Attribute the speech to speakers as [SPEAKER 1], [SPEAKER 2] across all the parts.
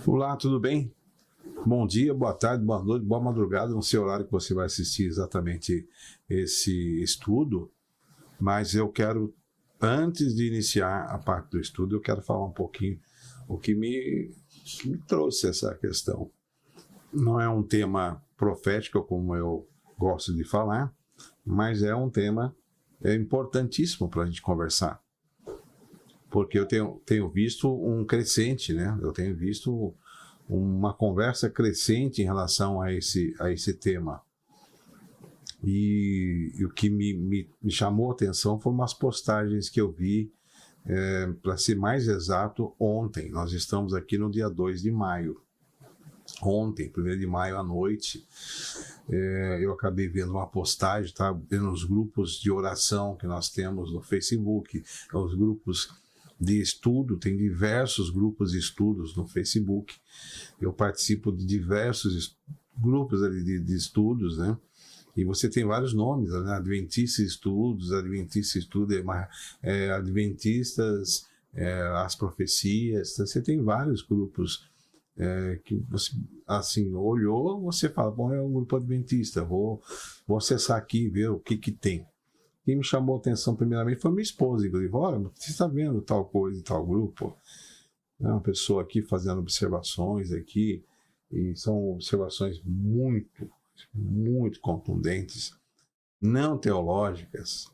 [SPEAKER 1] Olá, tudo bem? Bom dia, boa tarde, boa noite, boa madrugada, não sei o horário que você vai assistir exatamente esse estudo, mas eu quero, antes de iniciar a parte do estudo, eu quero falar um pouquinho o que me trouxe essa questão. Não é um tema profético, como eu gosto de falar, mas é um tema importantíssimo para a gente conversar. Porque eu tenho visto um crescente, né? Eu tenho visto uma conversa crescente em relação a esse tema. E o que me chamou a atenção foram umas postagens que eu vi, para ser mais exato, ontem. Nós estamos aqui no dia 2 de maio. Ontem, 1º de maio à noite, eu acabei vendo uma postagem, tá? Vendo os grupos de oração que nós temos no Facebook, os grupos de estudo, tem diversos grupos de estudos no Facebook. Eu participo de diversos grupos ali de estudos, né? E você tem vários nomes, né? Adventistas Estudos, Adventistas, as Profecias. Você tem vários grupos que você, assim, olhou, você fala, bom, é um grupo adventista, vou acessar aqui e ver o que tem. Quem me chamou a atenção primeiramente foi minha esposa, inclusive, olha, você está vendo tal coisa, tal grupo? É uma pessoa aqui fazendo observações aqui, e são observações muito, muito contundentes, não teológicas,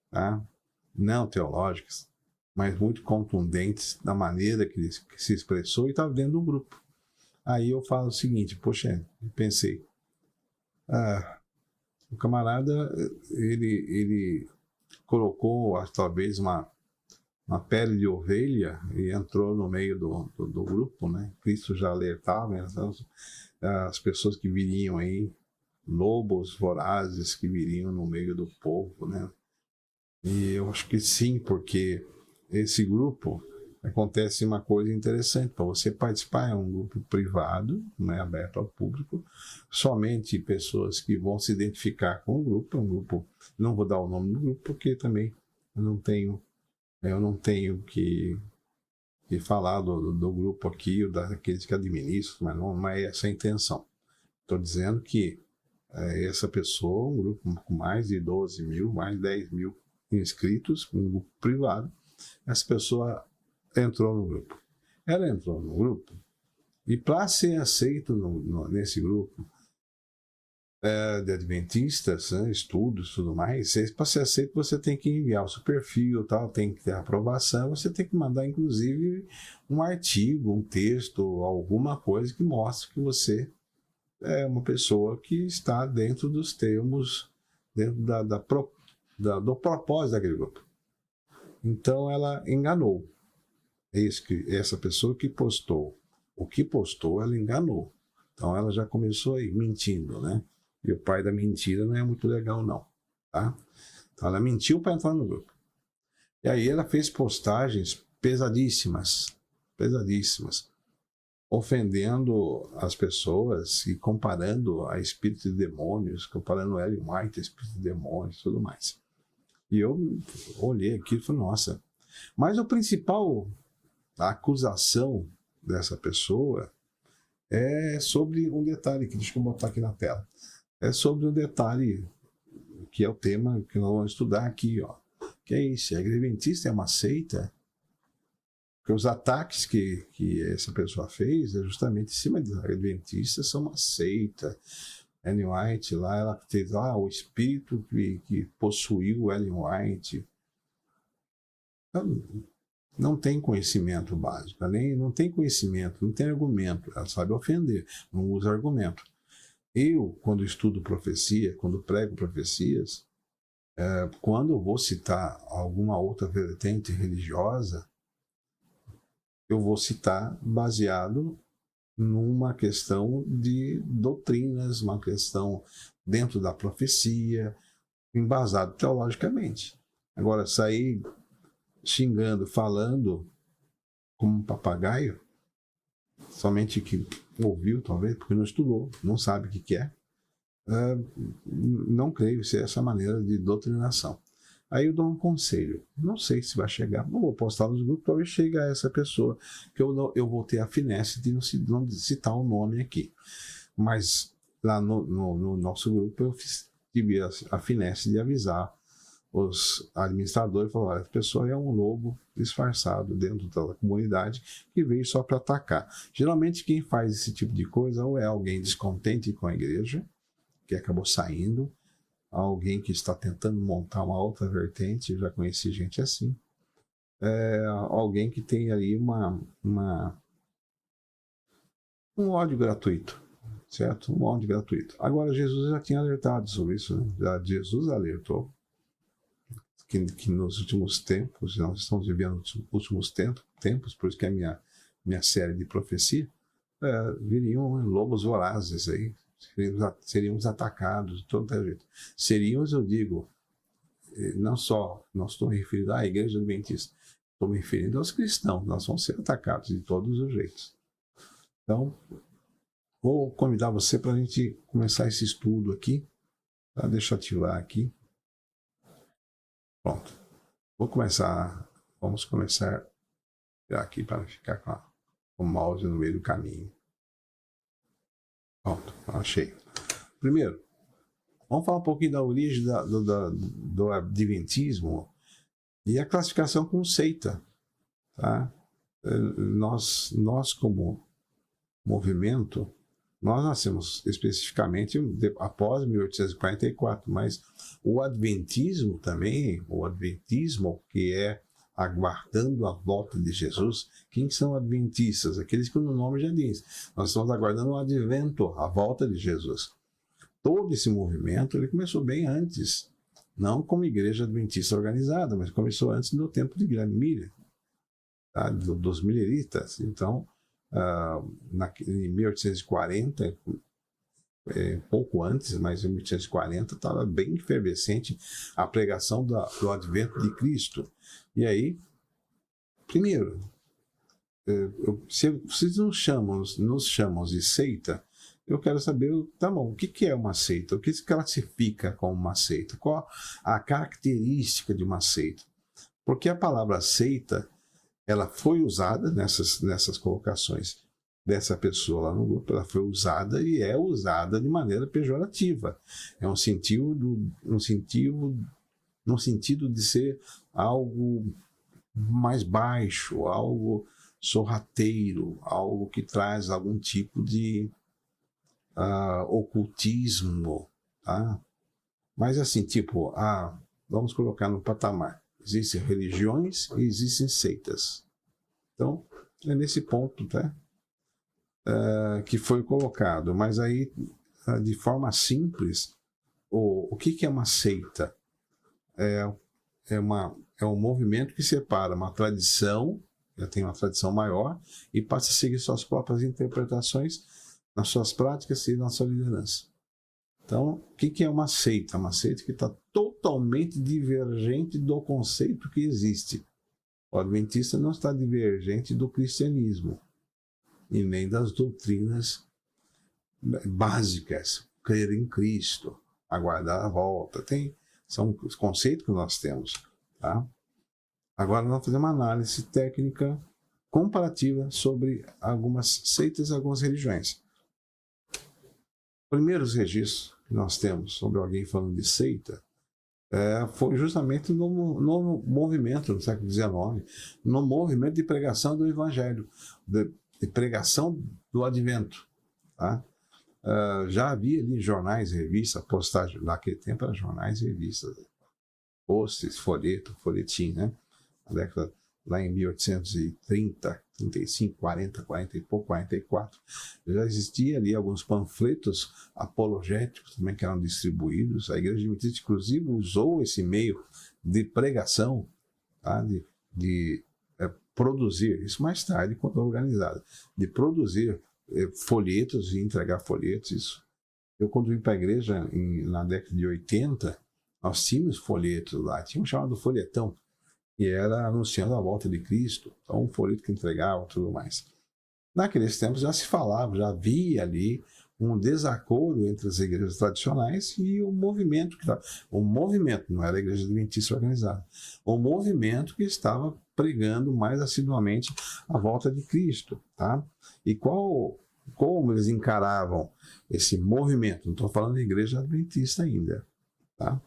[SPEAKER 1] tá? Não teológicas, mas muito contundentes na maneira que se expressou e estava dentro do grupo. Aí eu falo o seguinte, poxa, pensei, o camarada, ele colocou talvez uma pele de ovelha e entrou no meio do grupo, né? Cristo já alertava, né? As pessoas que viriam aí, lobos vorazes que viriam no meio do povo, né? E eu acho que sim, porque esse grupo acontece uma coisa interessante. Para você participar, é um grupo privado, não é aberto ao público, somente pessoas que vão se identificar com o grupo. É um grupo, não vou dar o nome do grupo, porque também eu não tenho que falar do grupo aqui, ou daqueles que administram, mas não é essa a intenção. Estou dizendo que essa pessoa, um grupo com mais de 12 mil, mais de 10 mil inscritos, um grupo privado, essa pessoa entrou no grupo. Ela entrou no grupo e, para ser aceito nesse grupo de adventistas, né, estudos e tudo mais, para ser aceito você tem que enviar o seu perfil, tal, tem que ter aprovação, você tem que mandar inclusive um artigo, um texto, alguma coisa que mostre que você é uma pessoa que está dentro dos termos, dentro do propósito daquele grupo. Então ela enganou. Essa pessoa que postou, o que postou, ela enganou. Então ela já começou aí mentindo, né? E o pai da mentira não é muito legal, não. Tá? Então ela mentiu para entrar no grupo. E aí ela fez postagens pesadíssimas, ofendendo as pessoas e comparando a espírito de demônios, comparando Ellen White a espírito de demônios e tudo mais. E eu olhei aqui e falei, nossa. Mas o principal, a acusação dessa pessoa é sobre um detalhe, que deixa eu botar aqui na tela. É sobre um detalhe, que é o tema que nós vamos estudar aqui, ó. Que é isso, a Igreja Adventista é uma seita? Porque os ataques que essa pessoa fez é justamente em cima de adventistas são uma seita. Ellen White lá, ela fez o espírito que possuiu Ellen White. Não tem conhecimento básico, não tem conhecimento, não tem argumento, ela sabe ofender, não usa argumento. Eu, quando estudo profecia, quando prego profecias, quando eu vou citar alguma outra vertente religiosa, eu vou citar baseado numa questão de doutrinas, uma questão dentro da profecia, embasado teologicamente. Agora, sair xingando, falando como um papagaio, somente que ouviu, talvez, porque não estudou, não sabe o que é, não creio ser essa maneira de doutrinação. Aí eu dou um conselho. Não sei se vai chegar. Não vou postar nos grupos, talvez chegue a essa pessoa, que eu vou ter a finesse de não citar o nome aqui. Mas lá no nosso grupo eu tive a finesse de avisar os administradores, falar: a pessoa é um lobo disfarçado dentro da comunidade que veio só para atacar. Geralmente quem faz esse tipo de coisa ou é alguém descontente com a igreja, que acabou saindo, alguém que está tentando montar uma outra vertente, eu já conheci gente assim, alguém que tem ali um ódio gratuito, certo? Um ódio gratuito. Agora, Jesus já tinha alertado sobre isso, né? Jesus alertou que nos últimos tempos, nós estamos vivendo os últimos tempos, por isso que é a minha série de profecia, viriam lobos vorazes aí, seríamos atacados de todo jeito. Seríamos, eu digo, não estou me referindo à igreja adventista, estou me referindo aos cristãos, nós vamos ser atacados de todos os jeitos. Então, vou convidar você para a gente começar esse estudo aqui, tá? Deixa eu ativar aqui. Pronto. Vamos começar aqui para ficar com o mouse no meio do caminho. Pronto, achei. Primeiro, vamos falar um pouquinho da origem do adventismo e a classificação como seita. Tá? Nós como movimento, nós nascemos especificamente após 1844, mas o adventismo também, o adventismo que é aguardando a volta de Jesus. Quem são adventistas? Aqueles que o nome já diz. Nós estamos aguardando o advento, a volta de Jesus. Todo esse movimento ele começou bem antes, não como igreja adventista organizada, mas começou antes do tempo de Grande Miller, tá? Dos mileritas. Então, em 1840, pouco antes, mas em 1840 estava bem efervescente a pregação do advento de Cristo. E aí, primeiro, se vocês nos chamam de seita, eu quero saber, tá bom, o que é uma seita? O que se classifica como uma seita? Qual a característica de uma seita? Porque a palavra seita, ela foi usada nessas colocações dessa pessoa lá no grupo, ela foi usada e é usada de maneira pejorativa. É no sentido de ser algo mais baixo, algo sorrateiro, algo que traz algum tipo de ocultismo, tá? Mas assim, tipo, vamos colocar no patamar. Existem religiões e existem seitas. Então, é nesse ponto, tá? Que foi colocado. Mas aí, de forma simples, o que é uma seita? É um movimento que separa uma tradição, já tem uma tradição maior, e passa a seguir suas próprias interpretações nas suas práticas e na sua liderança. Então, o que é uma seita? Uma seita que está totalmente divergente do conceito que existe. O adventista não está divergente do cristianismo e nem das doutrinas básicas. Crer em Cristo, aguardar a volta. São os conceitos que nós temos. Tá? Agora nós vamos fazer uma análise técnica comparativa sobre algumas seitas e algumas religiões. Primeiros registros que nós temos sobre alguém falando de seita foi justamente no movimento do século XIX, no movimento de pregação do Evangelho, de pregação do Advento. Tá? Já havia ali jornais e revistas, postagem, naquele tempo eram jornais e revistas, postes, folhetim, né? Na década, lá em 1830, 35, 40, 40 e pouco, 44, já existia ali alguns panfletos apologéticos também que eram distribuídos. A Igreja Adventista, inclusive, usou esse meio de pregação, tá? de produzir, isso mais tarde, quando organizada, de produzir folhetos e entregar folhetos. Isso. Eu, quando vim para a igreja na década de 80, nós tínhamos folhetos lá, tinha um chamado folhetão, que era anunciando a volta de Cristo, então um folheto que entregava tudo mais. Naqueles tempos já se falava, já havia ali um desacordo entre as igrejas tradicionais e o movimento que estava. O movimento, não era a Igreja Adventista organizada. O movimento que estava pregando mais assiduamente a volta de Cristo. Tá? E como eles encaravam esse movimento? Não estou falando da Igreja Adventista ainda. Tá?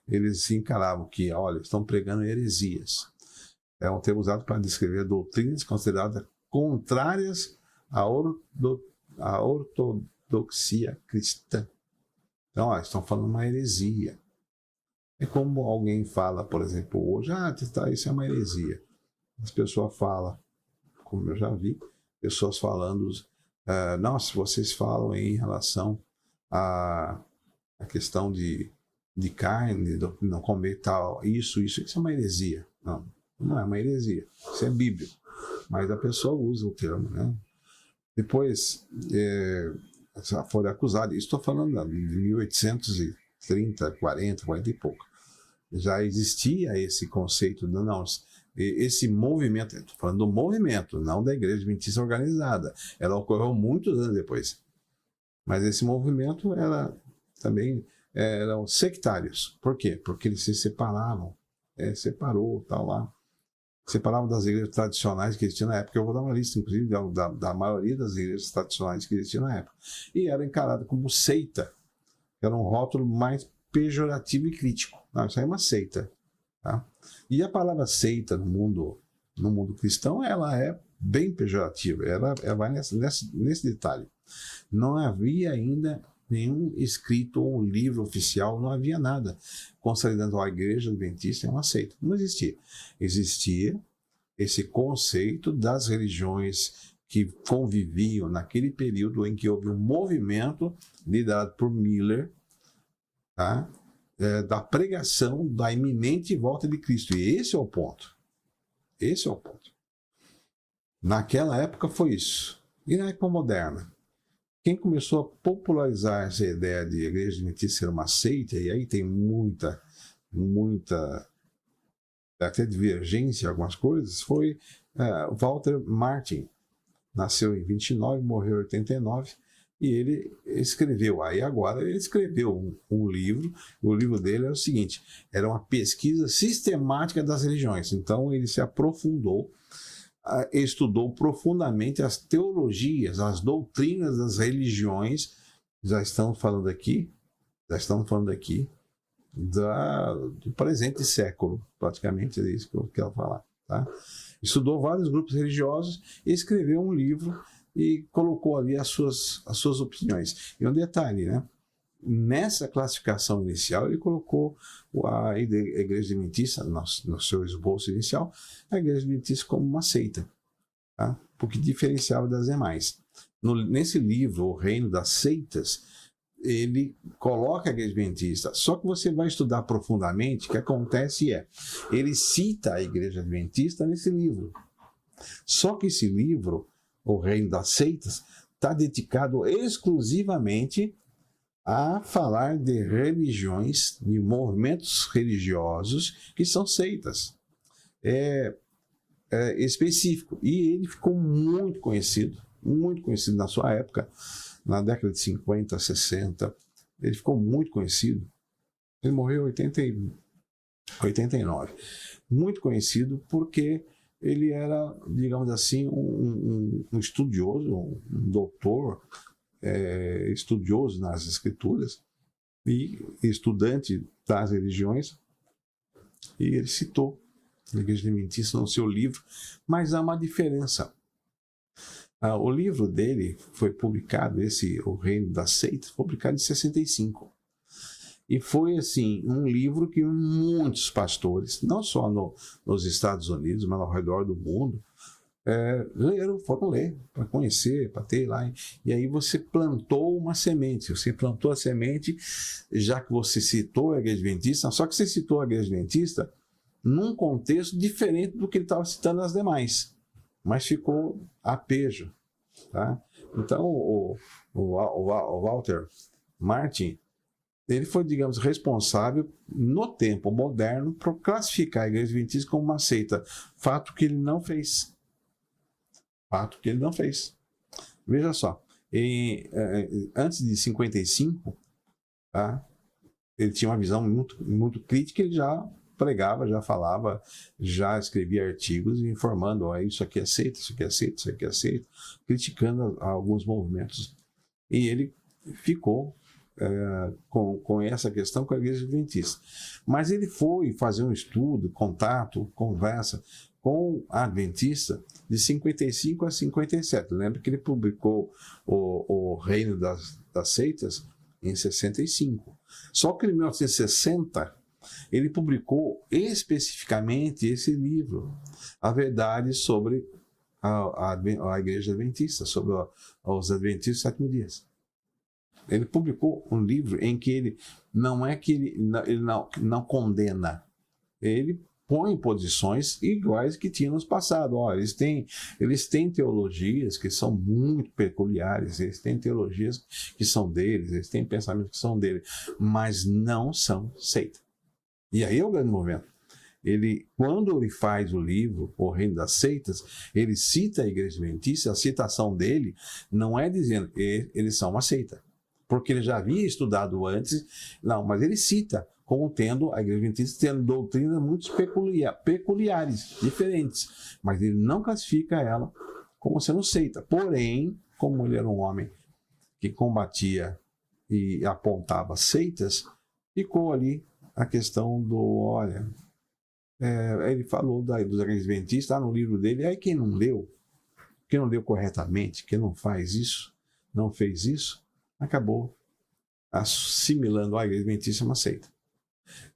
[SPEAKER 1] Eles encaravam que, olha, estão pregando heresias. É um termo usado para descrever doutrinas consideradas contrárias à ortodoxia cristã. Então, estão falando uma heresia. É como alguém fala, por exemplo, hoje, isso é uma heresia. As pessoas falam, como eu já vi, pessoas falando, se vocês falam em relação à questão de carne, não comer tal, isso é uma heresia. Não é uma heresia, isso é bíblico. Mas a pessoa usa o termo, né? Depois, foram acusados, estou falando de 1830, 40 e pouco. Já existia esse conceito, esse movimento, estou falando do movimento, não da Igreja Adventista organizada. Ela ocorreu muitos anos depois. Mas esse movimento eram sectários. Por quê? Porque eles se separavam. Separou, tal lá. Separavam das igrejas tradicionais que existiam na época. Eu vou dar uma lista, inclusive, da maioria das igrejas tradicionais que existiam na época. E era encarado como seita. Era um rótulo mais pejorativo e crítico. Não, isso aí é uma seita. Tá? E a palavra seita no mundo cristão, ela é bem pejorativa. Ela vai nesse detalhe. Não havia ainda nenhum escrito ou um livro oficial, não havia nada consolidando a Igreja Adventista é uma seita. Não existia. Existia esse conceito das religiões que conviviam naquele período em que houve um movimento liderado por Miller, tá? Da pregação da iminente volta de Cristo. E esse é o ponto. Esse é o ponto. Naquela época foi isso. E na época moderna, quem começou a popularizar essa ideia de Igreja Adventista ser uma seita, e aí tem muita até divergência em algumas coisas, foi Walter Martin. Nasceu em 29, morreu em 89, e ele escreveu. Aí agora ele escreveu um livro. O livro dele era o seguinte: era uma pesquisa sistemática das religiões. Então ele se aprofundou, estudou profundamente as teologias, as doutrinas das religiões. Já estamos falando aqui do presente século, praticamente é isso que eu quero falar. Tá? Estudou vários grupos religiosos e escreveu um livro e colocou ali as suas opiniões. E um detalhe, né? Nessa classificação inicial, ele colocou a Igreja Adventista, no seu esboço inicial, a Igreja Adventista como uma seita, tá? Porque diferenciava das demais. Nesse livro, O Reino das Seitas, ele coloca a Igreja Adventista. Só que você vai estudar profundamente, o que acontece ele cita a Igreja Adventista nesse livro. Só que esse livro, O Reino das Seitas, está dedicado exclusivamente a falar de religiões, de movimentos religiosos que são seitas. É específico. E ele ficou muito conhecido na sua época, na década de 50, 60. Ele ficou muito conhecido. Ele morreu em 89. Muito conhecido porque ele era, digamos assim, um estudioso, um doutor, estudioso nas escrituras e estudante das religiões, e ele citou a Igreja Adventista no seu livro, mas há uma diferença. O livro dele foi publicado, O Reino das Seitas, publicado em 65. E foi, assim, um livro que muitos pastores, não só nos Estados Unidos, mas ao redor do mundo, foram ler, para conhecer, para ter lá. E aí você plantou uma semente. Você plantou a semente, já que você citou a Igreja Adventista, só que você citou a Igreja Adventista num contexto diferente do que ele estava citando as demais. Mas ficou a pejo. Tá? Então, o Walter Martin, ele foi, digamos, responsável no tempo moderno por classificar a Igreja Adventista como uma seita. Fato que ele não fez. Veja só, Antes de 55, tá? Ele tinha uma visão muito crítica, ele já pregava, já falava, já escrevia artigos informando, isso aqui é aceito, isso aqui é aceito, isso aqui é aceito, criticando alguns movimentos. E ele ficou com essa questão com a Igreja Adventista. Mas ele foi fazer um estudo, contato, conversa com a Adventista de 55 a 57. Lembra que ele publicou o Reino das Seitas em 65. Só que em 1960, ele publicou especificamente esse livro, A Verdade sobre a Igreja Adventista, sobre os Adventistas do Sétimo Dia. Ele publicou um livro em que ele não condena, ele põe posições iguais que tinha no passado. Eles têm teologias que são muito peculiares, eles têm teologias que são deles, eles têm pensamentos que são deles, mas não são seita. E aí é o grande momento. Quando ele faz o livro O Reino das Seitas, ele cita a Igreja Adventista. A citação dele não é dizendo que eles são uma seita, porque ele já havia estudado antes. Não, mas ele cita como tendo a Igreja Adventista tendo doutrinas muito peculiares, diferentes, mas ele não classifica ela como sendo seita. Porém, como ele era um homem que combatia e apontava seitas, ficou ali a questão ele falou dos Adventistas no livro dele. Aí quem não leu corretamente, quem não faz isso, não fez isso, acabou assimilando a Igreja Adventista a uma seita.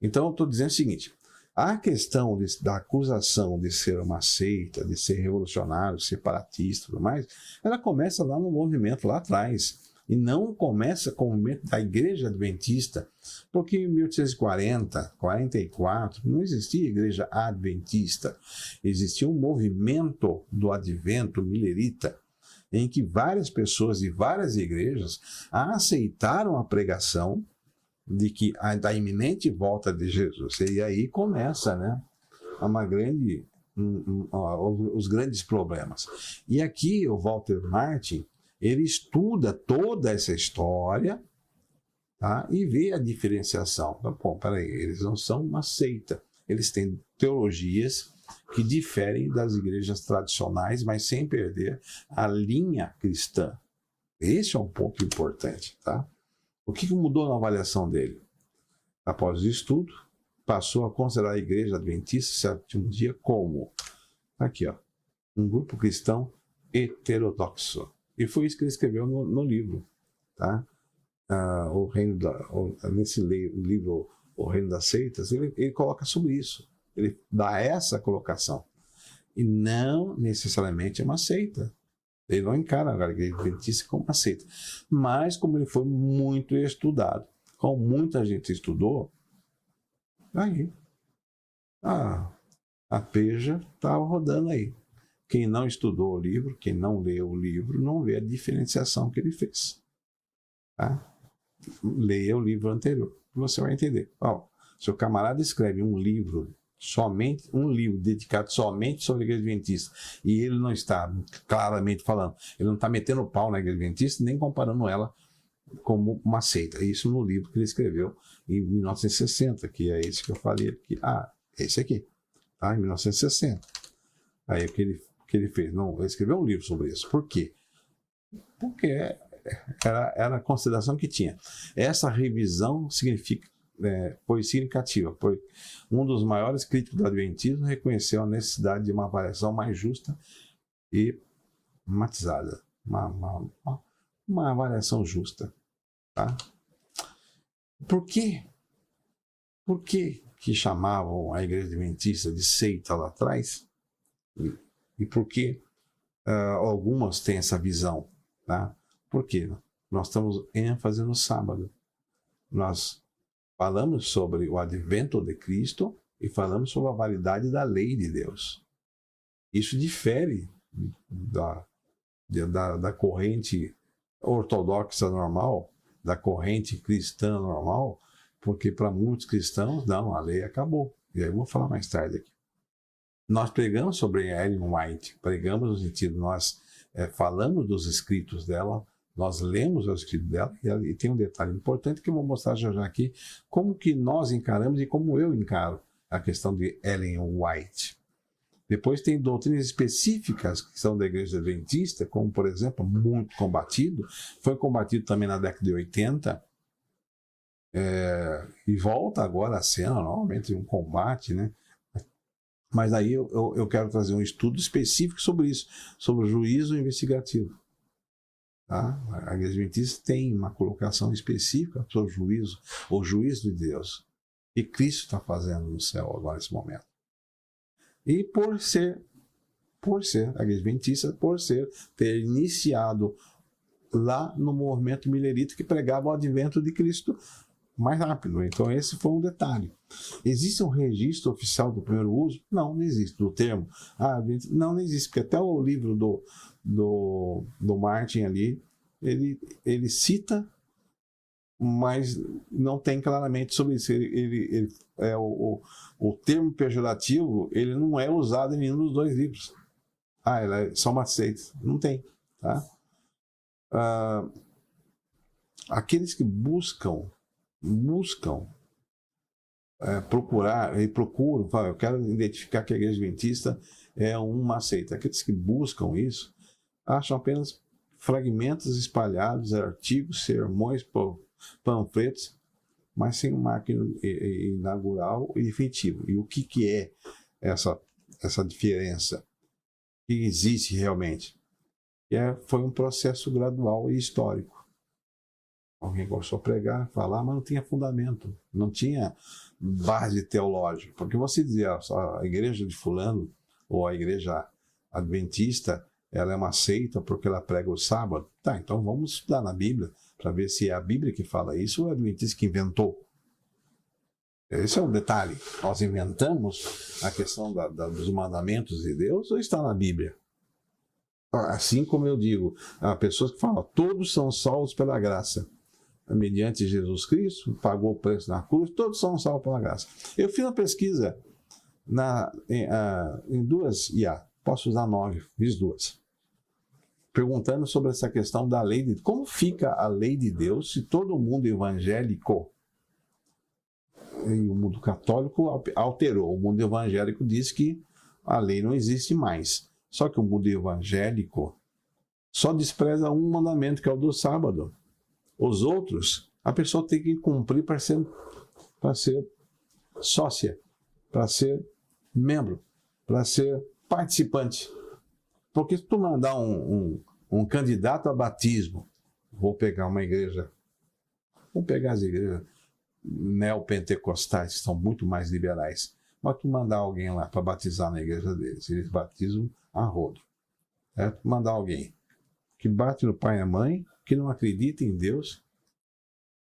[SPEAKER 1] Então eu estou dizendo o seguinte: a questão da acusação de ser uma seita, de ser revolucionário, separatista e tudo mais, ela começa lá no movimento lá atrás. E não começa com o movimento da Igreja Adventista, porque em 1840, 44, não existia Igreja Adventista. Existia um movimento do Advento Millerita, em que várias pessoas de várias igrejas aceitaram a pregação da iminente volta de Jesus. E aí começa, né, os grandes problemas. E aqui o Walter Martin, ele estuda toda essa história, tá? E vê a diferenciação. Bom, peraí, eles não são uma seita. Eles têm teologias que diferem das igrejas tradicionais, mas sem perder a linha cristã. Esse é um ponto importante, tá? O que mudou na avaliação dele? Após o estudo, passou a considerar a Igreja Adventista Sétimo Dia como, aqui, um grupo cristão heterodoxo. E foi isso que ele escreveu no livro, tá? Nesse livro, O Reino das Seitas, ele coloca sobre isso. Ele dá essa colocação. E não necessariamente é uma seita. Ele não encara a Igreja Adventista como uma seita. Mas, como ele foi muito estudado, como muita gente estudou, aí a peja estava rodando aí. Quem não estudou o livro, quem não leu o livro, não vê a diferenciação que ele fez. Tá? Leia o livro anterior, você vai entender. Se o camarada escreve um livro dedicado somente sobre a Igreja Adventista, e ele não está claramente falando, ele não está metendo o pau na Igreja Adventista, nem comparando ela como uma seita. Isso no livro que ele escreveu em 1960, que é esse que eu falei aqui. Esse aqui, tá? Em 1960. Aí o que ele fez? Não, ele escreveu um livro sobre isso. Por quê? Porque era a consideração que tinha. Essa revisão foi significativa. Um dos maiores críticos do Adventismo reconheceu a necessidade de uma avaliação mais justa e matizada. Uma avaliação justa. Tá? Por quê? Por que chamavam a Igreja Adventista de seita lá atrás? E por que algumas têm essa visão? Tá? Por quê? Nós estamos ênfase no sábado. Nós falamos sobre o advento de Cristo e falamos sobre a validade da lei de Deus. Isso difere da corrente ortodoxa normal, da corrente cristã normal, porque para muitos cristãos, não, a lei acabou. E aí eu vou falar mais tarde aqui. Nós pregamos sobre Ellen White, pregamos no sentido, nós falamos dos escritos dela, Nós lemos o escrito dela e tem um detalhe importante que eu vou mostrar já já aqui, como que nós encaramos e como eu encaro a questão de Ellen White. Depois tem doutrinas específicas que são da Igreja Adventista, como, por exemplo, muito combatido, foi combatido também na década de 80, e volta agora a cena, novamente, um combate, né? Mas aí eu quero trazer um estudo específico sobre isso, sobre o juízo investigativo. Tá? A Igreja Adventista tem uma colocação específica sobre o juízo de Deus, que Cristo está fazendo no céu agora, nesse momento. E por ser a Igreja Adventista, ter iniciado lá no movimento milerita que pregava o advento de Cristo mais rápido. Então esse foi um detalhe. Existe um registro oficial do primeiro uso? Não, não existe. Do termo? Não existe, porque até o livro do Martin ali, ele cita, mas não tem claramente sobre isso. O termo pejorativo, ele não é usado em nenhum dos dois livros. Ele é só uma seita. Não tem. Tá? Aqueles que buscam procuram, eu quero identificar que a Igreja Adventista é uma seita. Aqueles que buscam isso, acham apenas fragmentos espalhados, artigos, sermões, panfletos, mas sem um marco inaugural e definitivo. E o que é essa diferença que existe realmente? Foi um processo gradual e histórico. Alguém começou a pregar, falar, mas não tinha fundamento, não tinha base teológica. Porque você dizia, a igreja de fulano, ou a igreja adventista, ela é uma seita porque ela prega o sábado. Tá, então vamos estudar na Bíblia, para ver se é a Bíblia que fala isso ou é o adventista que inventou. Esse é um detalhe. Nós inventamos a questão dos mandamentos de Deus ou está na Bíblia? Assim como eu digo, há pessoas que falam, todos são salvos pela graça. Mediante Jesus Cristo, pagou o preço na cruz, todos são salvos pela graça. Eu fiz uma pesquisa em duas IA, posso usar 9, fiz 2, perguntando sobre essa questão da lei de Deus. Como fica a lei de Deus se todo mundo evangélico e o mundo católico alterou? O mundo evangélico diz que a lei não existe mais. Só que o mundo evangélico só despreza um mandamento, que é o do sábado. Os outros, a pessoa tem que cumprir para ser sócia, para ser membro, para ser participante. Porque se tu mandar um candidato a batismo, vou pegar uma igreja, vou pegar as igrejas neopentecostais, que são muito mais liberais, mas tu mandar alguém lá para batizar na igreja deles, eles batizam a rodo. Mandar alguém que bate no pai e na mãe, que não acredita em Deus,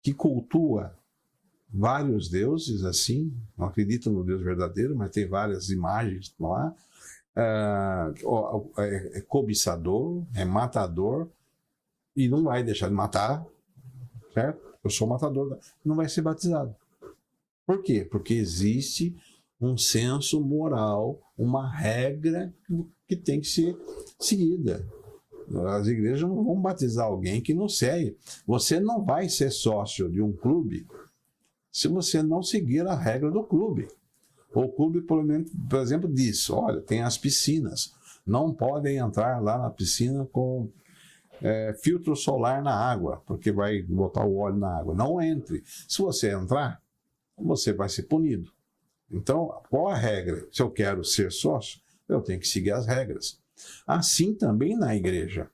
[SPEAKER 1] que cultua vários deuses assim, não acredita no Deus verdadeiro, mas tem várias imagens lá, é cobiçador, é matador, e não vai deixar de matar, certo? Eu sou matador, não vai ser batizado. Por quê? Porque existe um senso moral, uma regra que tem que ser seguida. As igrejas não vão batizar alguém que não segue. Você não vai ser sócio de um clube se você não seguir a regra do clube. O clube, por exemplo, diz, olha, tem as piscinas, não podem entrar lá na piscina com filtro solar na água, porque vai botar o óleo na água. Não entre. Se você entrar, você vai ser punido. Então, qual a regra? Se eu quero ser sócio, eu tenho que seguir as regras. Assim também na igreja.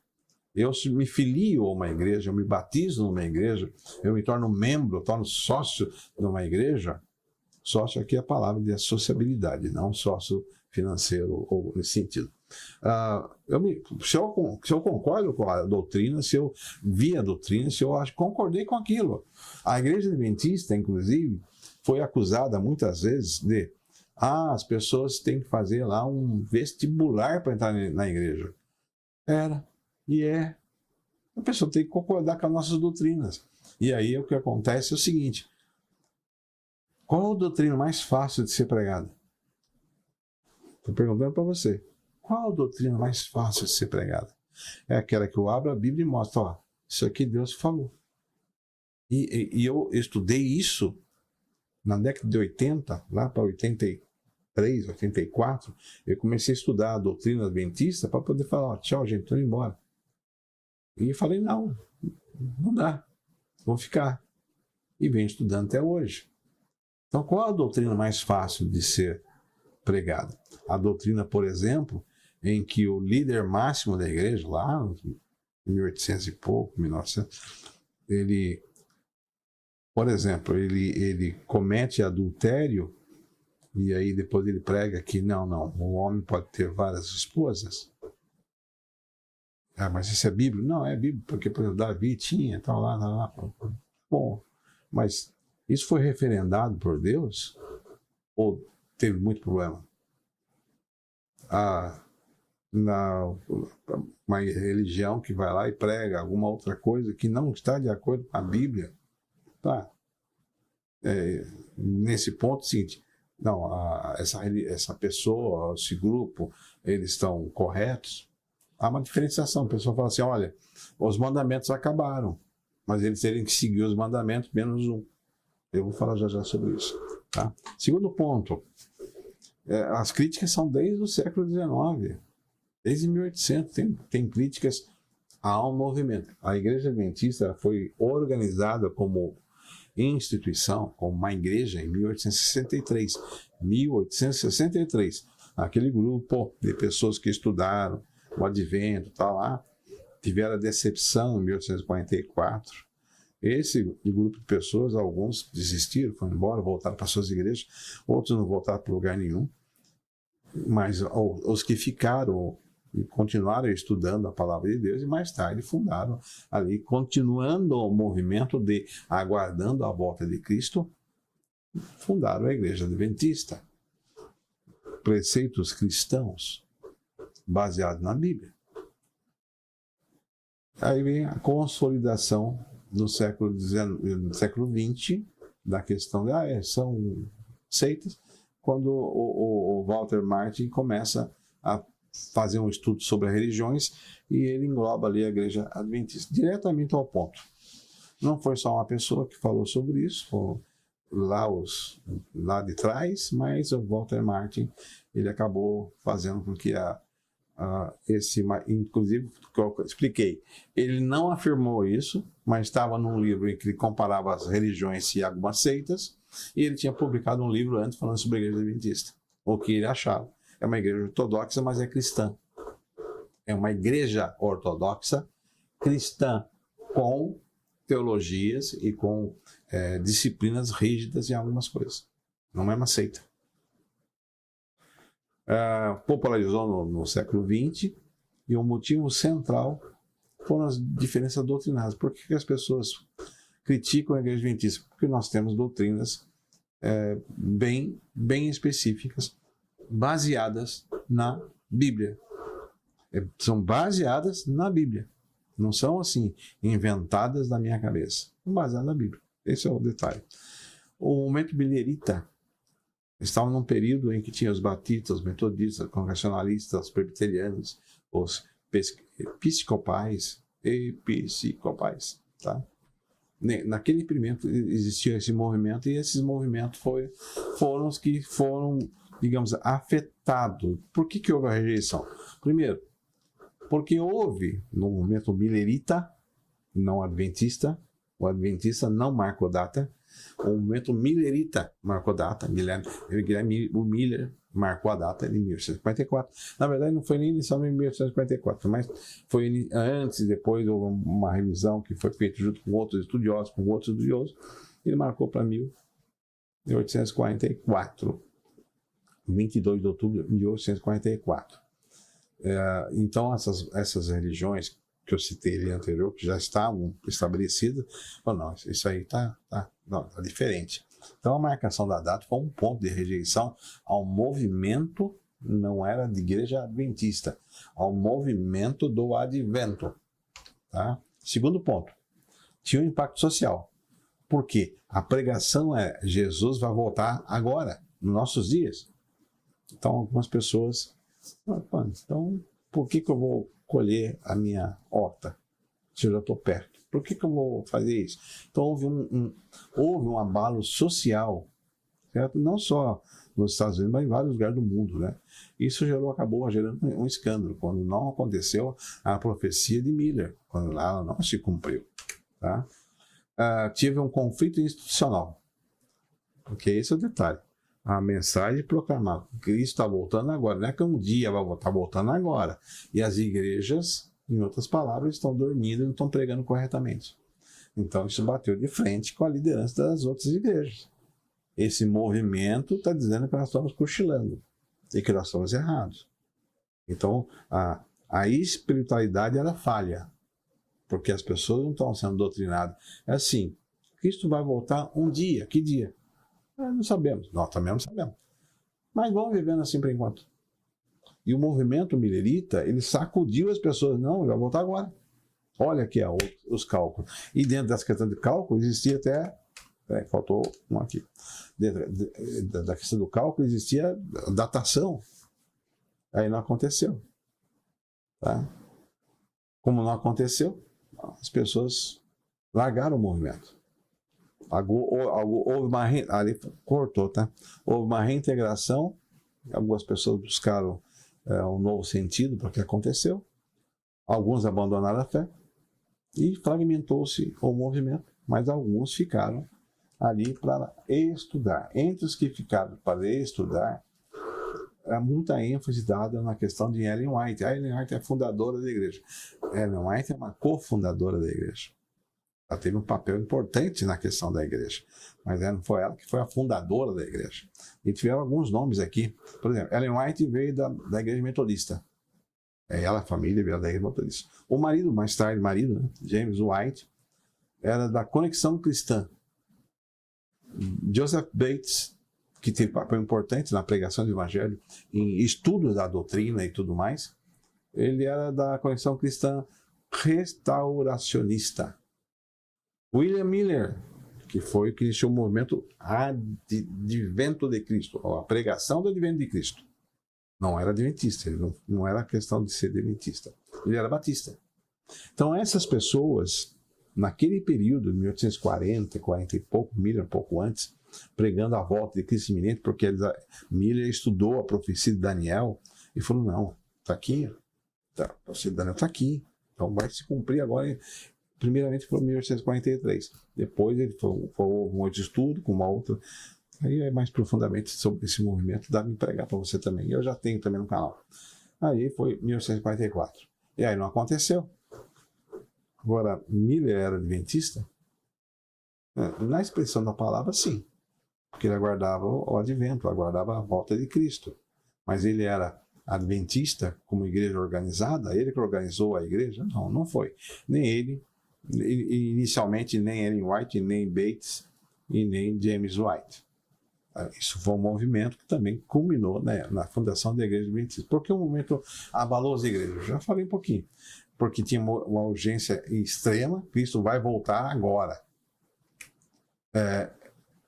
[SPEAKER 1] Eu me filio a uma igreja, eu me batizo numa igreja, eu me torno membro, eu torno sócio de uma igreja. Sócio aqui é a palavra de sociabilidade, não sócio financeiro ou nesse sentido. Se eu concordo com a doutrina, se eu vi a doutrina, se eu concordei com aquilo. A igreja adventista, inclusive, foi acusada muitas vezes de as pessoas têm que fazer lá um vestibular para entrar na igreja. A pessoa tem que concordar com as nossas doutrinas. E aí o que acontece é o seguinte: qual a doutrina mais fácil de ser pregada? Estou perguntando para você. Qual a doutrina mais fácil de ser pregada? É aquela que eu abro a Bíblia e mostro, Isso aqui Deus falou. E eu estudei isso na década de 80, lá para 83, 84, eu comecei a estudar a doutrina adventista para poder falar, ó, tchau, gente, estou indo embora. E falei, não dá, vou ficar. E venho estudando até hoje. Então, qual a doutrina mais fácil de ser pregada? A doutrina, por exemplo, em que o líder máximo da igreja, lá em 1800 e pouco, 1900, ele, por exemplo, ele comete adultério e aí depois ele prega que não, o homem pode ter várias esposas. Ah, mas isso é Bíblia? Não, é Bíblia, porque por exemplo, Davi tinha, tal lá. Bom, mas isso foi referendado por Deus? Ou teve muito problema? Uma religião que vai lá e prega alguma outra coisa que não está de acordo com a Bíblia, tá? Nesse ponto, seguinte, não, essa pessoa, esse grupo, eles estão corretos. Há uma diferenciação. A pessoa fala assim, olha, os mandamentos acabaram, mas eles terem que seguir os mandamentos menos um. Eu vou falar já sobre isso. Tá? Segundo ponto, as críticas são desde o século XIX, desde 1800, tem críticas ao movimento. A Igreja Adventista foi organizada como instituição, como uma igreja em 1863. 1863. Aquele grupo de pessoas que estudaram o Advento, tá lá, tiveram a decepção em 1844. Esse grupo de pessoas, alguns desistiram, foram embora, voltaram para suas igrejas, outros não voltaram para lugar nenhum, mas os que ficaram e continuaram estudando a palavra de Deus e mais tarde fundaram ali, continuando o movimento de aguardando a volta de Cristo, fundaram a Igreja Adventista. Preceitos cristãos baseados na Bíblia. Aí vem a consolidação no século XX da questão de são seitas, quando o Walter Martin começa a fazer um estudo sobre as religiões e ele engloba ali a Igreja Adventista, diretamente ao ponto. Não foi só uma pessoa que falou sobre isso, foram lá de trás, mas o Walter Martin ele acabou fazendo com que inclusive, que eu expliquei, ele não afirmou isso, mas estava num livro em que ele comparava as religiões e algumas seitas, e ele tinha publicado um livro antes falando sobre a Igreja Adventista, o que ele achava. É uma igreja ortodoxa, mas é cristã. É uma igreja ortodoxa cristã, com teologias e com disciplinas rígidas em algumas coisas. Não é uma seita. Popularizou no século XX e o motivo central foram as diferenças doutrinárias. Por que as pessoas criticam a Igreja Adventista? Porque nós temos doutrinas bem específicas, baseadas na Bíblia. São baseadas na Bíblia. Não são assim, inventadas da minha cabeça. São baseadas na Bíblia. Esse é o detalhe. O movimento milerita estava num período em que tinha os batistas, os metodistas, os congregacionalistas, os presbiterianos, os episcopais, tá? Naquele período existia esse movimento e esses movimentos foram os que foram, digamos, afetados. Por que houve a rejeição? Primeiro, porque houve no movimento milerita, não adventista, o adventista não marcou data, o movimento milerita marcou data, o Miller marcou a data de 1854. Na verdade, não foi nem inicialmente em 1854, mas foi antes e depois houve uma revisão que foi feita junto com outros estudiosos, ele marcou para 1844, 22 de outubro de 1844. Então, essas religiões que eu citei ali anterior, que já estavam estabelecidas, não, isso aí tá diferente. Então, a marcação da data foi um ponto de rejeição ao movimento, não era de igreja adventista, ao movimento do advento. Tá? Segundo ponto, tinha um impacto social. Por quê? A pregação Jesus vai voltar agora, nos nossos dias. Então, algumas pessoas... Então, por que eu vou colher a minha horta se eu já estou perto? Por que eu vou fazer isso? Então houve um abalo social, certo? Não só nos Estados Unidos, mas em vários lugares do mundo, né? Isso acabou gerando um escândalo, quando não aconteceu a profecia de Miller, quando ela não se cumpriu, tá? Tive um conflito institucional, porque esse é o detalhe. A mensagem proclamada, Cristo está voltando agora, não é que um dia vai estar voltando agora, e as igrejas, em outras palavras, estão dormindo e não estão pregando corretamente. Então isso bateu de frente com a liderança das outras igrejas. Esse movimento está dizendo que nós estamos cochilando e que nós estamos errados. Então a espiritualidade ela falha, porque as pessoas não estão sendo doutrinadas. É assim, Cristo vai voltar um dia. Que dia? Não sabemos. Nós também não sabemos. Mas vamos vivendo assim por enquanto. E o movimento millerita, ele sacudiu as pessoas. Não, ele vai voltar agora. Olha aqui os cálculos. E dentro dessa questão de cálculo, existia até... faltou um aqui. Dentro da questão do cálculo, existia datação. Aí não aconteceu. Tá? Como não aconteceu, as pessoas largaram o movimento. Houve uma ali cortou, tá? Houve uma reintegração, algumas pessoas buscaram um novo sentido para o que aconteceu, alguns abandonaram a fé e fragmentou-se o movimento, mas alguns ficaram ali para estudar. Entre os que ficaram para estudar, muita ênfase dada na questão de Ellen White. A Ellen White é a fundadora da igreja. Ellen White é uma cofundadora da igreja. Ela teve um papel importante na questão da igreja, mas não foi ela que foi a fundadora da igreja. E tiveram alguns nomes aqui. Por exemplo, Ellen White veio da igreja metodista. Ela, a família, veio da igreja metodista. O marido, mais tarde, né, James White, era da Conexão Cristã. Joseph Bates, que teve papel importante na pregação do evangelho, em estudo da doutrina e tudo mais, ele era da Conexão Cristã Restauracionista. William Miller, que foi o que iniciou o movimento Advento de Cristo, a pregação do Advento de Cristo. Não era adventista, ele não era questão de ser adventista, ele era batista. Então essas pessoas, naquele período, 1840, 40 e pouco, Miller um pouco antes, pregando a volta de Cristo iminente, porque Miller estudou a profecia de Daniel e falou, não, está aqui, a profecia de Daniel está aqui, então vai se cumprir agora. Primeiramente foi em 1843, depois ele foi um outro estudo com uma outra, aí mais profundamente sobre esse movimento, dá para me pregar para você também, eu já tenho também no canal. Aí foi 1844, e aí não aconteceu. Agora, Miller era adventista? Na expressão da palavra, sim, porque ele aguardava o advento, aguardava a volta de Cristo, mas ele era adventista como igreja organizada, ele que organizou a igreja? Não, não foi, nem ele, inicialmente nem Ellen White, nem Bates e nem James White. Isso foi um movimento que também culminou, né, na fundação da igreja adventista. Por que o movimento abalou as igrejas? Já falei um pouquinho. Porque tinha uma urgência extrema, Cristo vai voltar agora.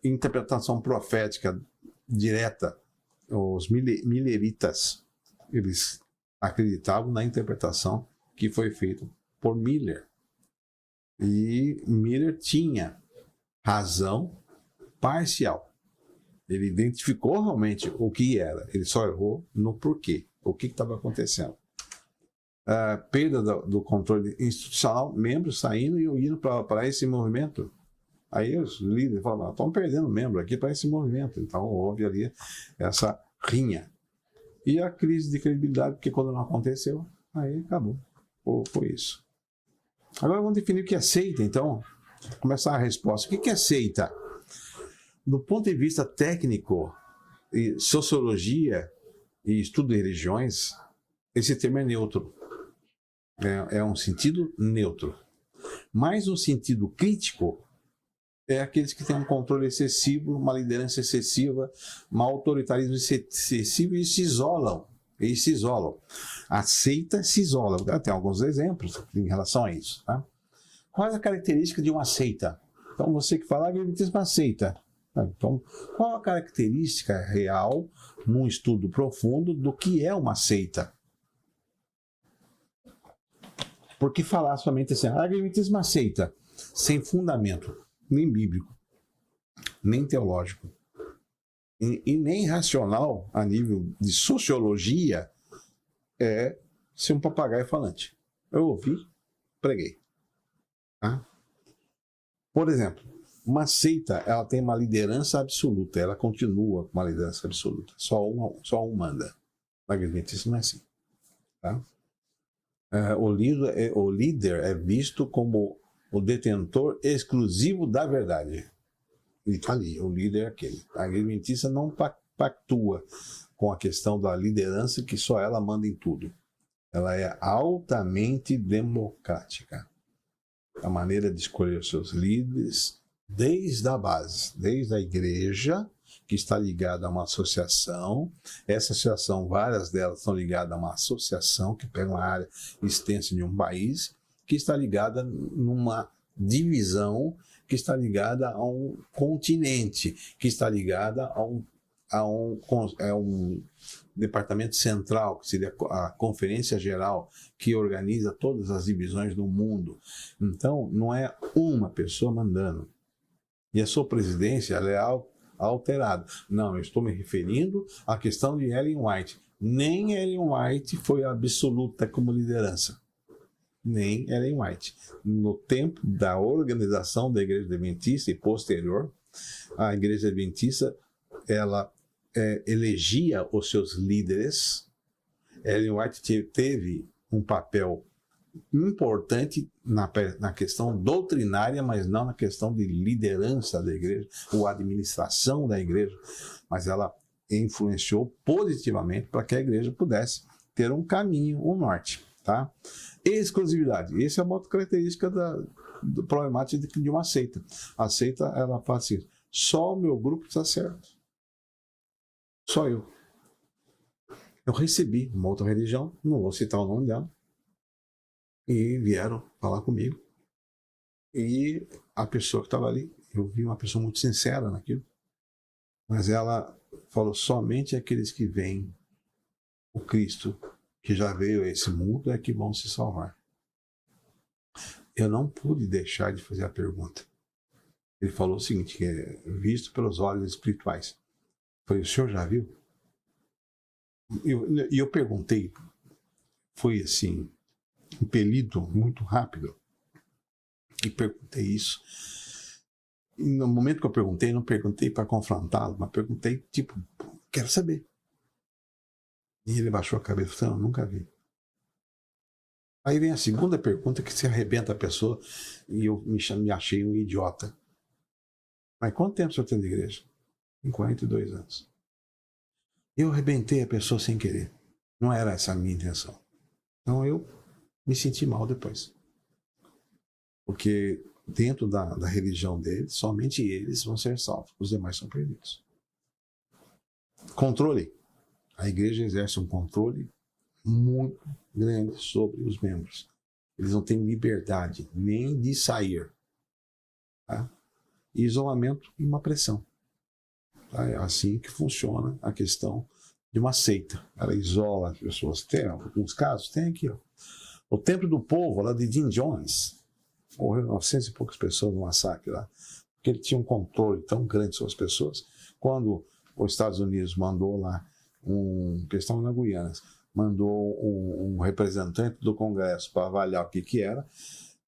[SPEAKER 1] Interpretação profética direta, os milleritas, eles acreditavam na interpretação que foi feita por Miller. E Miller tinha razão parcial. Ele identificou realmente o que era, ele só errou no porquê, o que estava acontecendo. Perda do controle institucional, membros saindo e indo para esse movimento. Aí os líderes falaram, estão perdendo membro aqui para esse movimento. Então houve ali essa rinha. E a crise de credibilidade, porque quando não aconteceu, aí acabou. Foi isso. Agora vamos definir o que é seita, então. Começar a resposta. O que é seita? Do ponto de vista técnico, e sociologia e estudo de religiões, esse termo é neutro. É um sentido neutro. Mas um sentido crítico é aqueles que têm um controle excessivo, uma liderança excessiva, um autoritarismo excessivo e se isolam. A seita se isola. Tem alguns exemplos em relação a isso. Tá? Qual é a característica de uma seita? Então, você que fala, adventismo é uma seita. Então, qual a característica real, num estudo profundo, do que é uma seita? Porque falar somente assim, adventismo é uma seita. sem fundamento, nem bíblico, nem teológico, e nem racional a nível de sociologia, é ser um papagaio falante. Eu ouvi, preguei. Tá? Por exemplo, uma seita, ela tem uma liderança absoluta, ela continua com uma liderança absoluta. Só um manda. Na igreja adventista não é assim. Tá? O líder é visto como o detentor exclusivo da verdade. Ele está ali, o líder é aquele. A igreja adventista não pactua com a questão da liderança, que só ela manda em tudo. Ela é altamente democrática. A maneira de escolher os seus líderes, desde a base, desde a igreja, que está ligada a uma associação. Essa associação, várias delas estão ligadas a uma associação que pega uma área extensa de um país, que está ligada numa divisão, que está ligada a um continente, que está ligada a um departamento central, que seria a Conferência Geral, que organiza todas as divisões do mundo. Então, não é uma pessoa mandando. E a sua presidência, ela é alterada. Não, eu estou me referindo à questão de Ellen White. Nem Ellen White foi absoluta como liderança. Nem Ellen White. No tempo da organização da Igreja Adventista e posterior, a Igreja Adventista, ela elegia os seus líderes. Ellen White teve um papel importante na questão doutrinária, mas não na questão de liderança da igreja ou administração da igreja, mas ela influenciou positivamente para que a igreja pudesse ter um caminho, um norte, tá? Exclusividade, essa é uma outra característica do problemática de uma seita. A seita, ela fala assim, só o meu grupo está certo, só eu. Eu recebi uma outra religião, não vou citar o nome dela, e vieram falar comigo. E a pessoa que estava ali, eu vi uma pessoa muito sincera naquilo, mas ela falou, somente aqueles que veem o Cristo, que já veio a esse mundo, é que vão se salvar. Eu não pude deixar de fazer a pergunta. Ele falou o seguinte, que é visto pelos olhos espirituais. Eu falei, o senhor já viu? E eu perguntei, foi assim, impelido muito rápido, e perguntei isso. E no momento que eu perguntei, não perguntei para confrontá-lo, mas perguntei, tipo, quero saber. E ele baixou a cabeça e falou, nunca vi. Aí vem a segunda pergunta, que se arrebenta a pessoa, e eu me achei um idiota. Mas quanto tempo o senhor tem de igreja? Em 42 anos. Eu arrebentei a pessoa sem querer. Não era essa a minha intenção. Então eu me senti mal depois. Porque dentro da religião deles, somente eles vão ser salvos. Os demais são perdidos. Controle. A igreja exerce um controle muito grande sobre os membros. Eles não têm liberdade nem de sair. Tá? Isolamento e uma pressão. Tá? É assim que funciona a questão de uma seita. Ela isola as pessoas. Tem alguns casos? Tem aqui. Ó. O Templo do Povo, lá de Jim Jones, morreu 900 e poucas pessoas no massacre lá. Porque ele tinha um controle tão grande sobre as pessoas. Quando os Estados Unidos mandou lá, questão na Guiana, mandou um representante do Congresso para avaliar o que era,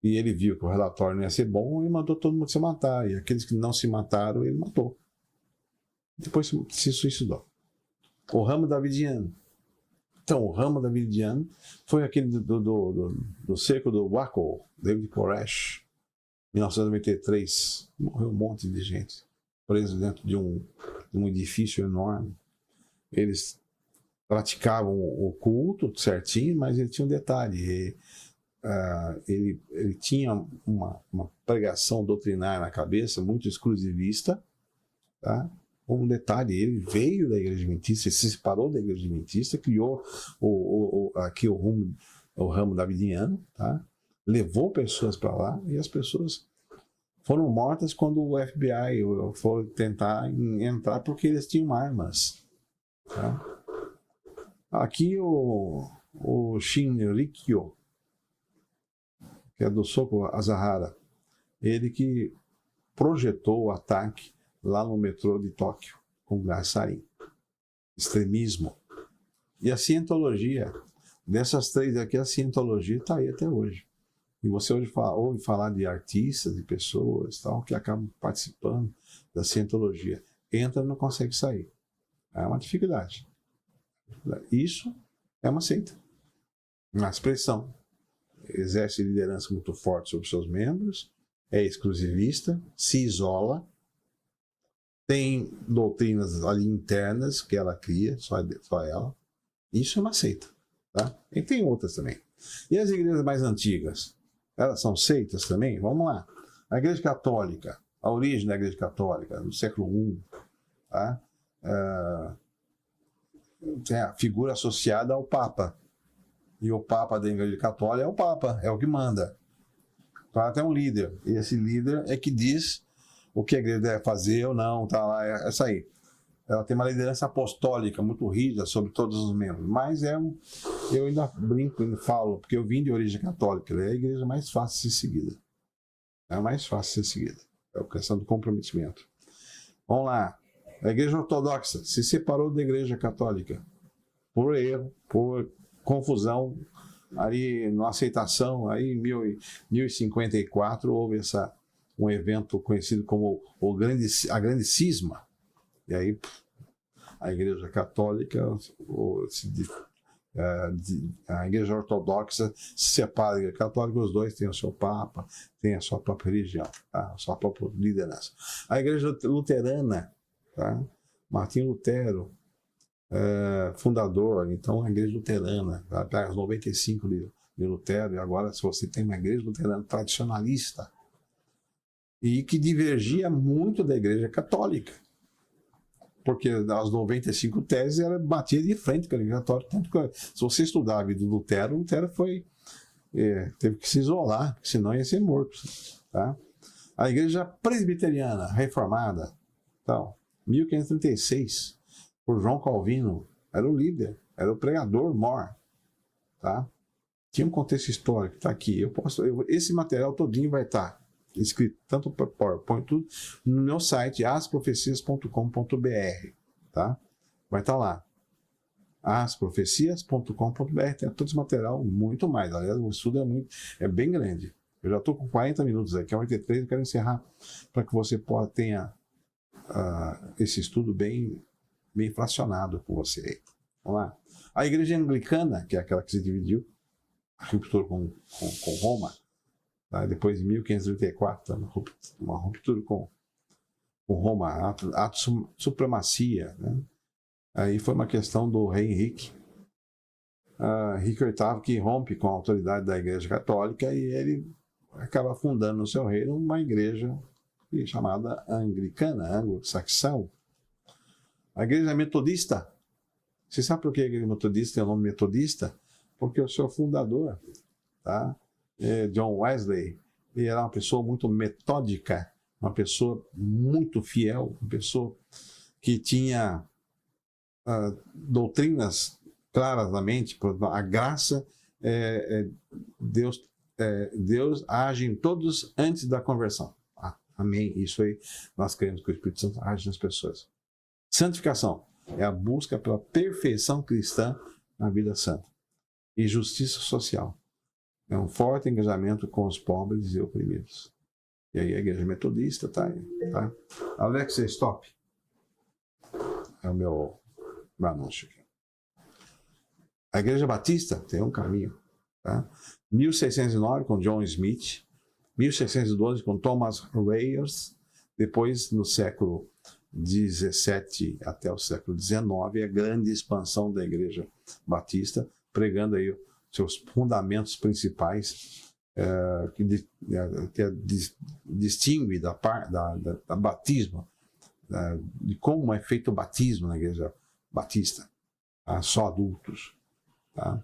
[SPEAKER 1] e ele viu que o relatório não ia ser bom e mandou todo mundo se matar. E aqueles que não se mataram, ele matou. Depois se suicidou. O ramo davidiano. Então, o ramo davidiano foi aquele do cerco do Waco, David Koresh, 1993. Morreu um monte de gente preso dentro de um edifício enorme. Eles praticavam o culto certinho, mas ele tinha um detalhe. Ele tinha uma pregação doutrinária na cabeça, muito exclusivista, tá? Um detalhe, ele veio da igreja adventista, se separou da igreja adventista, criou aqui o ramo davidiano, tá? Levou pessoas para lá e as pessoas foram mortas quando o FBI foi tentar entrar porque eles tinham armas. Tá? Aqui o Shinrikyo, que é do Soka Asahara, Ele que projetou o ataque lá no metrô de Tóquio, com gás sarin. Extremismo. E a cientologia, dessas três aqui, a cientologia está aí até hoje. E você hoje ouve falar de artistas, de pessoas tal, que acabam participando da cientologia. Entra e não consegue sair. É uma dificuldade. Isso é uma seita. Uma expressão. Exerce liderança muito forte sobre seus membros, é exclusivista, se isola, tem doutrinas ali internas que ela cria, só ela. Isso é uma seita. Tá? E tem outras também. E as igrejas mais antigas? Elas são seitas também? Vamos lá. A Igreja Católica, a origem da Igreja Católica, no século I, tá? Tem a figura associada ao Papa. E o Papa da Igreja Católica é o Papa, é o que manda. Então ela tem um líder. E esse líder é que diz o que a igreja deve fazer ou não, tá lá, é essa aí. Ela tem uma liderança apostólica muito rígida sobre todos os membros. Mas eu ainda brinco, ainda falo, porque eu vim de origem católica. É a igreja mais fácil de ser seguida. É a mais fácil de ser seguida. É a questão do comprometimento. Vamos lá. A igreja ortodoxa se separou da igreja católica por erro, por confusão, ali na aceitação. Aí em 1054 houve um evento conhecido como a grande cisma. E aí a igreja católica, a igreja ortodoxa se separa da igreja católica, os dois têm o seu papa, têm a sua própria religião, tá? A sua própria liderança. A igreja luterana, tá? Martinho Lutero, fundador, então a igreja luterana, tá? Os 95 de Lutero, e agora se você tem uma igreja luterana tradicionalista, e que divergia muito da igreja católica, porque as 95 teses ela batia de frente com a igreja católica. Tanto que, se você estudar a vida do Lutero, teve que se isolar, senão ia ser morto. Tá? A igreja presbiteriana, reformada, tal, 1536, por João Calvino, era o líder, era o pregador mor. Tá? Tinha um contexto histórico, está aqui. Esse material todinho vai estar escrito tanto para PowerPoint, tudo no meu site asprofecias.com.br, tá? Vai estar lá. asprofecias.com.br, tem todo esse material, muito mais. Aliás, o estudo é bem grande. Eu já estou com 40 minutos aqui, é 83, eu quero encerrar para que você tenha esse estudo bem fracionado com você aí. Vamos lá. A igreja anglicana, que é aquela que se dividiu, a ruptura com Roma, tá? Depois de 1534, uma ruptura com Roma, ato de supremacia, né? Aí foi uma questão do rei Henrique VIII, que rompe com a autoridade da Igreja Católica, e ele acaba fundando no seu reino uma igreja chamada anglicana, anglo-saxão. A igreja metodista. Você sabe por que a igreja metodista tem o nome metodista? Porque o seu fundador, tá? John Wesley, ele era uma pessoa muito metódica, uma pessoa muito fiel, uma pessoa que tinha doutrinas claras na mente. A graça, Deus age em todos antes da conversão. Amém. Isso aí nós queremos que o Espírito Santo age nas pessoas. Santificação é a busca pela perfeição cristã na vida santa. E justiça social é um forte engajamento com os pobres e oprimidos. E aí a igreja metodista tá aí, tá? Alexa, stop. É o meu anúncio aqui. A igreja batista tem um caminho, tá? 1609 com John Smith, 1612 com Thomas Reyes, depois no século 17 até o século 19 a grande expansão da igreja batista, pregando aí seus fundamentos principais, que distingue da batismo, de como é feito o batismo na igreja batista, tá? Só adultos, tá?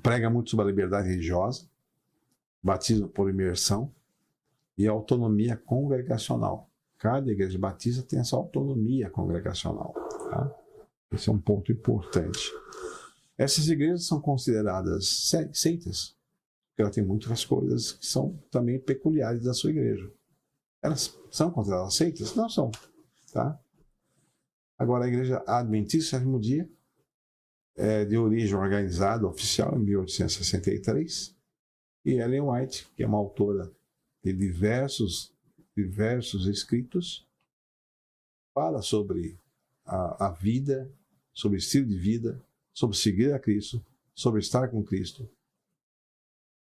[SPEAKER 1] Prega muito sobre a liberdade religiosa, batismo por imersão e autonomia congregacional. Cada igreja batista tem essa autonomia congregacional, tá? Esse é um ponto importante. Essas igrejas são consideradas seitas, porque ela tem muitas coisas que são também peculiares da sua igreja. Elas são consideradas seitas? Não são. Tá? Agora, a Igreja Adventista do Sétimo Dia é de origem organizada, oficial, em 1863. E Ellen White, que é uma autora de diversos escritos, fala sobre a vida, sobre o estilo de vida, sobre seguir a Cristo, sobre estar com Cristo,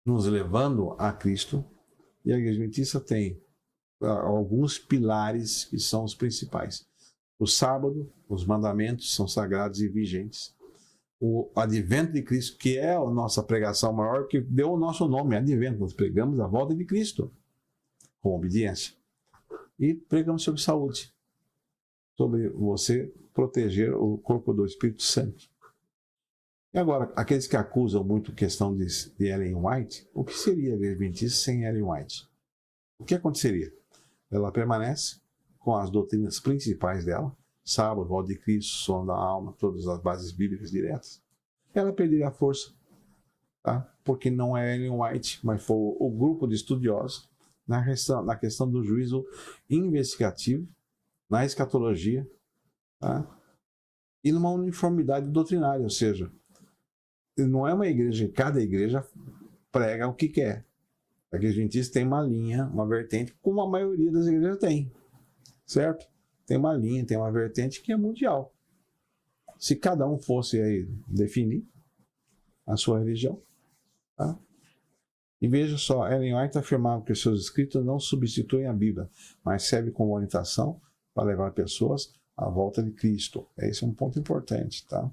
[SPEAKER 1] nos levando a Cristo. E a Igreja Adventista tem alguns pilares que são os principais. O sábado, os mandamentos são sagrados e vigentes. O advento de Cristo, que é a nossa pregação maior, que deu o nosso nome, advento. Nós pregamos a volta de Cristo, com obediência. E pregamos sobre saúde, sobre você proteger o corpo do Espírito Santo. E agora, aqueles que acusam muito a questão de Ellen White, o que seria a Igreja Adventista sem Ellen White? O que aconteceria? Ela permanece com as doutrinas principais dela, sábado, volta de Cristo, sono da alma, todas as bases bíblicas diretas. Ela perderia a força, tá? Porque não é Ellen White, mas foi o grupo de estudiosos na questão do juízo investigativo, na escatologia, tá? E numa uniformidade doutrinária, ou seja, não é uma igreja, cada igreja prega o que quer. A Igreja Adventista tem uma linha, uma vertente, como a maioria das igrejas tem, certo? Tem uma linha, tem uma vertente que é mundial. Se cada um fosse aí definir a sua religião, tá? E veja só, Ellen White afirmava que os seus escritos não substituem a Bíblia, mas servem como orientação para levar pessoas à volta de Cristo. Esse é um ponto importante, tá?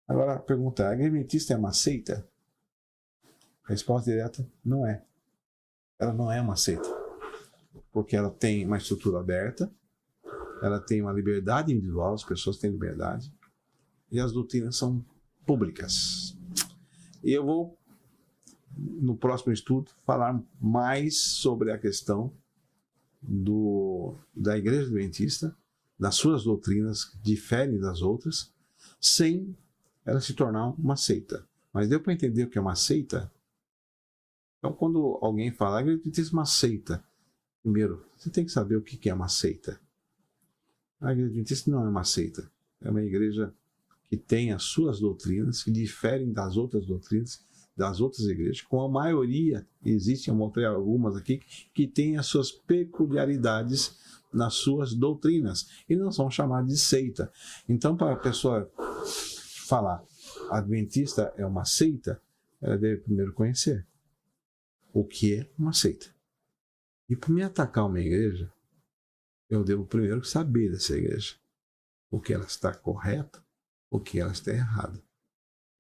[SPEAKER 1] Agora a pergunta é, a Igreja Adventista é uma seita? A resposta direta, não é. Ela não é uma seita. Porque ela tem uma estrutura aberta, ela tem uma liberdade individual, as pessoas têm liberdade, e as doutrinas são públicas. E eu vou, no próximo estudo, falar mais sobre a questão da Igreja Adventista, das suas doutrinas que diferem das outras, sem ela se tornar uma seita. Mas deu para entender o que é uma seita? Então, quando alguém fala, a Igreja Adventista é uma seita, primeiro, você tem que saber o que é uma seita. A Igreja Adventista não é uma seita, é uma igreja que tem as suas doutrinas, que diferem das outras doutrinas, das outras igrejas, com a maioria, existem algumas aqui, que têm as suas peculiaridades nas suas doutrinas, e não são chamadas de seita. Então, para a pessoa falar, a Adventista é uma seita, ela deve primeiro conhecer o que é uma seita. E para me atacar uma igreja, eu devo primeiro saber dessa igreja, o que ela está correta, o que ela está errada.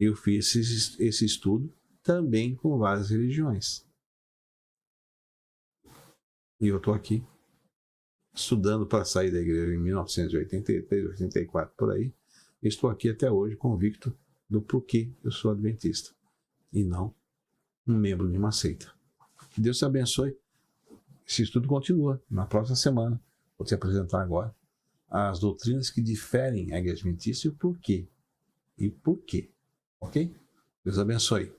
[SPEAKER 1] Eu fiz esse estudo também com várias religiões. E eu estou aqui estudando para sair da igreja em 1983, 84, por aí. Estou aqui até hoje convicto do porquê eu sou adventista e não um membro de uma seita. Que Deus te abençoe. Esse estudo continua na próxima semana. Vou te apresentar agora as doutrinas que diferem a Igreja Adventista e o porquê. Ok? Deus abençoe.